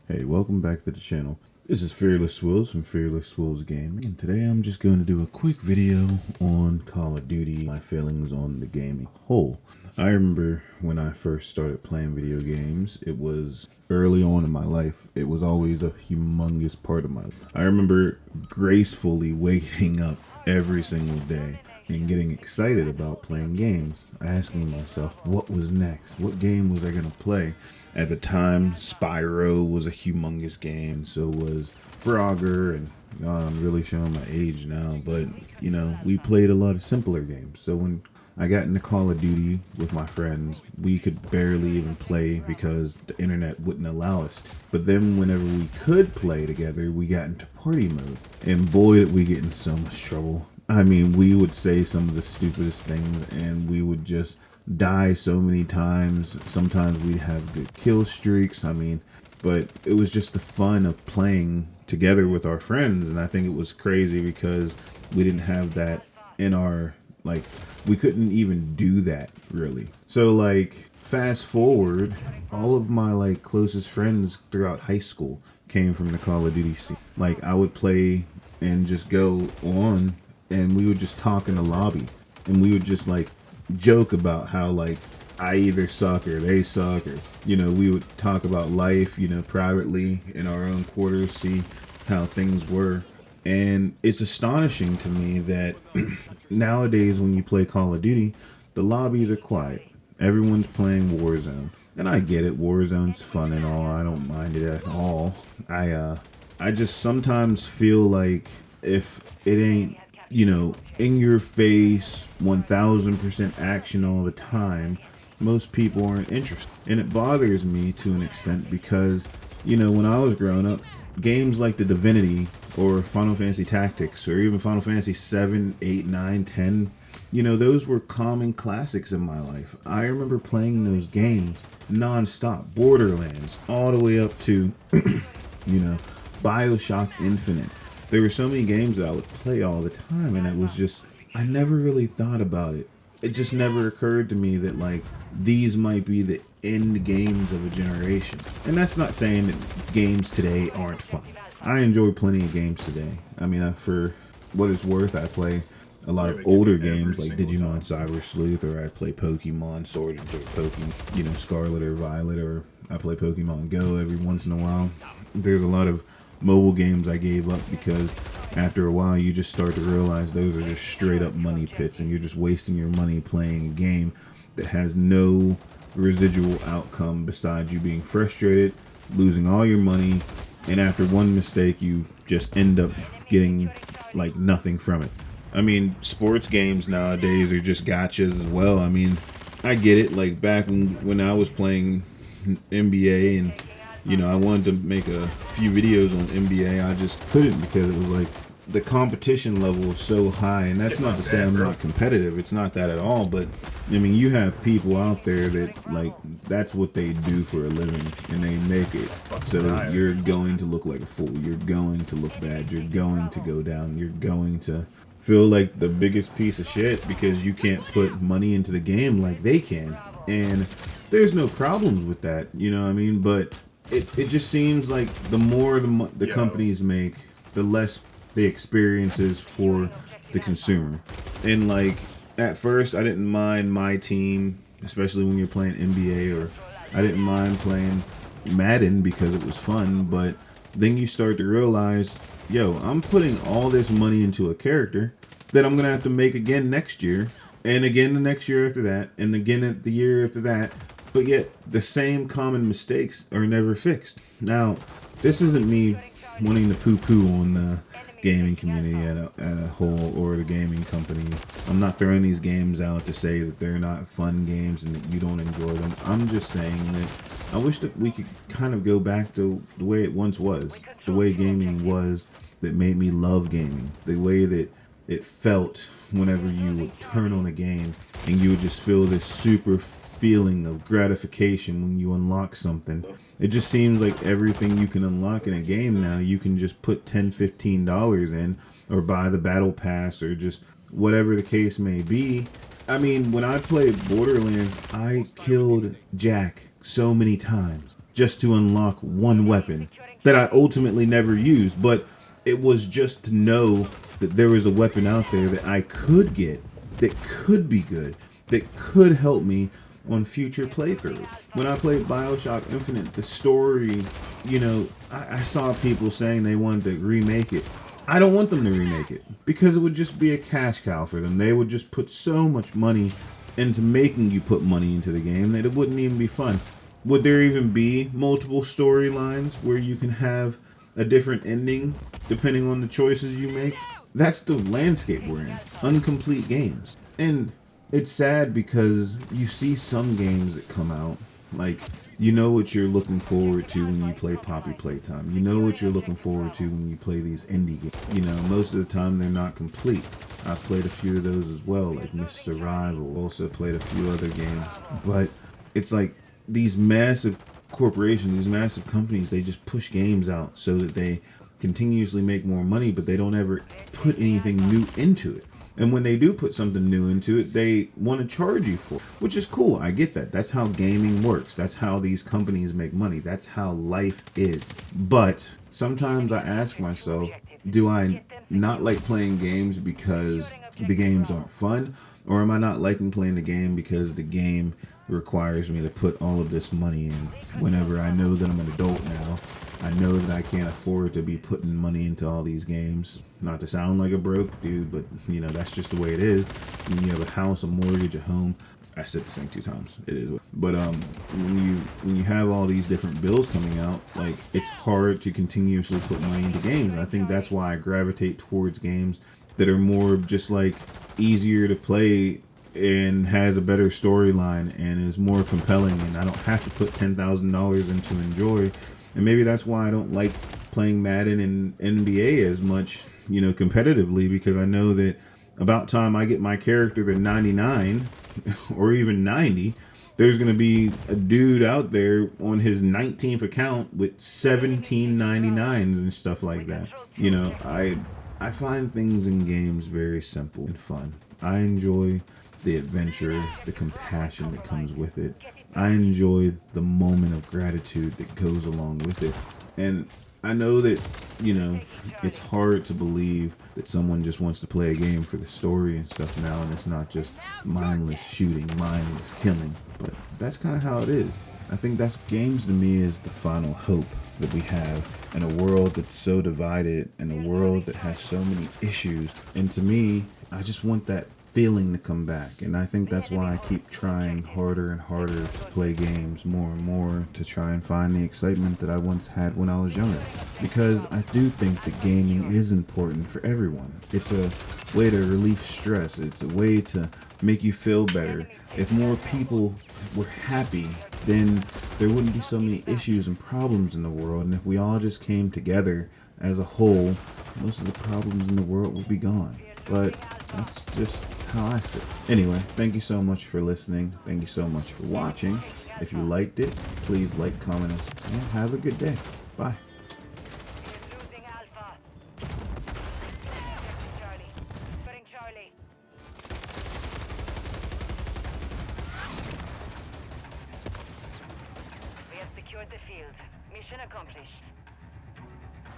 Hey, welcome back to the channel. This is Fearless Wills from Fearless Wills Gaming, and today I'm just going to do a quick video on Call of Duty, my feelings on the gaming whole. I remember when I first started playing video games, it was early on in my life. It was always a humongous part of my life. I remember gracefully waking up every single day and getting excited about playing games, asking myself what was next, what game was I going to play. At the time, Spyro was a humongous game, so was Frogger, and I'm really showing my age now, but we played a lot of simpler games. So when I got into Call of Duty with my friends, we could barely even play because the internet wouldn't allow us to. But then whenever we could play together, we got into party mode, and boy did we get in so much trouble. I mean, we would say some of the stupidest things, and we would just die so many times. Sometimes we'd have good kill streaks. But it was just the fun of playing together with our friends, and I think it was crazy because we didn't have that in our, we couldn't even do that really. So fast forward, all of my closest friends throughout high school came from the Call of Duty scene. I would play and just go on, and we would just talk in the lobby, and we would just joke about how I either suck or they suck, or we would talk about life privately in our own quarters, see how things were. And it's astonishing to me that nowadays when you play Call of Duty, the lobbies are quiet. Everyone's playing Warzone, and I get it, Warzone's fun and all, I don't mind it at all. I just sometimes feel like if it ain't in your face, 1000% action all the time, most people aren't interested. And it bothers me to an extent because, when I was growing up, games like the Divinity or Final Fantasy Tactics or even Final Fantasy 7, 8, 9, 10, those were common classics in my life. I remember playing those games non-stop. Borderlands, all the way up to, Bioshock Infinite. There were so many games that I would play all the time, and it was just, I never really thought about it. It just never occurred to me that these might be the end games of a generation. And that's not saying that games today aren't fun. I enjoy plenty of games today. For what it's worth, I play a lot of older games like Digimon Cyber Sleuth, or I play Pokemon Sword and Pokemon, Scarlet or Violet, or I play Pokemon Go every once in a while. There's a lot of mobile games I gave up because after a while you just start to realize those are just straight up money pits, and you're just wasting your money playing a game that has no residual outcome besides you being frustrated, losing all your money, and after one mistake you just end up getting nothing from it. Sports games nowadays are just gotchas as well. I get it, back when I was playing NBA, and I wanted to make a few videos on NBA. I just couldn't because it was the competition level was so high. And that's not to say I'm not competitive. It's not that at all. But you have people out there that that's what they do for a living, and they make it. So you're going to look like a fool. You're going to look bad. You're going to go down. You're going to feel like the biggest piece of shit because you can't put money into the game like they can. And there's no problems with that, but it just seems like the more the companies make, the less the experience is for the consumer. And at first I didn't mind my team, especially when you're playing NBA, or I didn't mind playing Madden because it was fun. But then you start to realize, I'm putting all this money into a character that I'm gonna have to make again next year, and again the next year after that, and again the year after that. But yet the same common mistakes are never fixed. Now, this isn't me wanting to poo-poo on the gaming community at a whole, or the gaming company. I'm not throwing these games out to say that they're not fun games and that you don't enjoy them. I'm just saying that I wish that we could kind of go back to the way it once was, the way gaming was, that made me love gaming, the way that it felt whenever you would turn on a game and you would just feel this super feeling of gratification when you unlock something. It just seems like everything you can unlock in a game now, you can just put $10, $15 in, or buy the battle pass, or just whatever the case may be. When I played Borderlands, I killed Jack so many times. just to unlock one weapon that I ultimately never used. But it was just to know that there was a weapon out there that I could get, that could be good, that could help me on future playthroughs. When I played BioShock Infinite, the story, you know, I saw people saying they wanted to remake it. I don't want them to remake it because it would just be a cash cow for them. They would just put so much money into making you put money into the game that it wouldn't even be fun. Would there even be multiple storylines where you can have a different ending depending on the choices you make? That's the landscape we're in. Incomplete games. And it's sad because you see some games that come out, like, you know what you're looking forward to when you play Poppy Playtime. You know what you're looking forward to when you play these indie games. You know, most of the time they're not complete. I've played a few of those as well, like Miss Survival. Also played a few other games. But it's like these massive corporations, these massive companies, they just push games out so that they continuously make more money, but they don't ever put anything new into it. And when they do put something new into it, they want to charge you for it, which is cool. I get that. That's how gaming works. That's how these companies make money. That's how life is. But sometimes I ask myself, do I not like playing games because the games aren't fun? Or am I not liking playing the game because the game requires me to put all of this money in whenever I know that I'm an adult now? I know that I can't afford to be putting money into all these games. Not to sound like a broke dude, but you know, that's just the way it is. When you have a house, a mortgage, a home. I said this thing 2 times. It is. But when you have all these different bills coming out, like, it's hard to continuously put money into games. And I think that's why I gravitate towards games that are more just like easier to play and has a better storyline and is more compelling, and I don't have to put $10,000 in to enjoy. And maybe that's why I don't like playing Madden and NBA as much, you know, competitively, because I know that about time I get my character to 99 or even 90, there's going to be a dude out there on his 19th account with 1799s and stuff like that. You know, I find things in games very simple and fun. I enjoy the adventure, the compassion that comes with it. I enjoy the moment of gratitude that goes along with it. And I know that, you know, it's hard to believe that someone just wants to play a game for the story and stuff now, and it's not just mindless shooting, mindless killing. But that's kind of how it is. I think that's games to me is the final hope that we have in a world that's so divided, in a world that has so many issues. And to me, I just want that feeling to come back, and I think that's why I keep trying harder and harder to play games more and more to try and find the excitement that I once had when I was younger, because I do think that gaming is important for everyone. It's a way to relieve stress. It's a way to make you feel better. If more people were happy, then there wouldn't be so many issues and problems in the world, and if we all just came together as a whole, most of the problems in the world would be gone. But that's just how I feel. Anyway, thank you so much for listening. Thank you so much for watching. If you liked it, please like, comment, and have a good day. Bye. We have secured the field. Mission accomplished.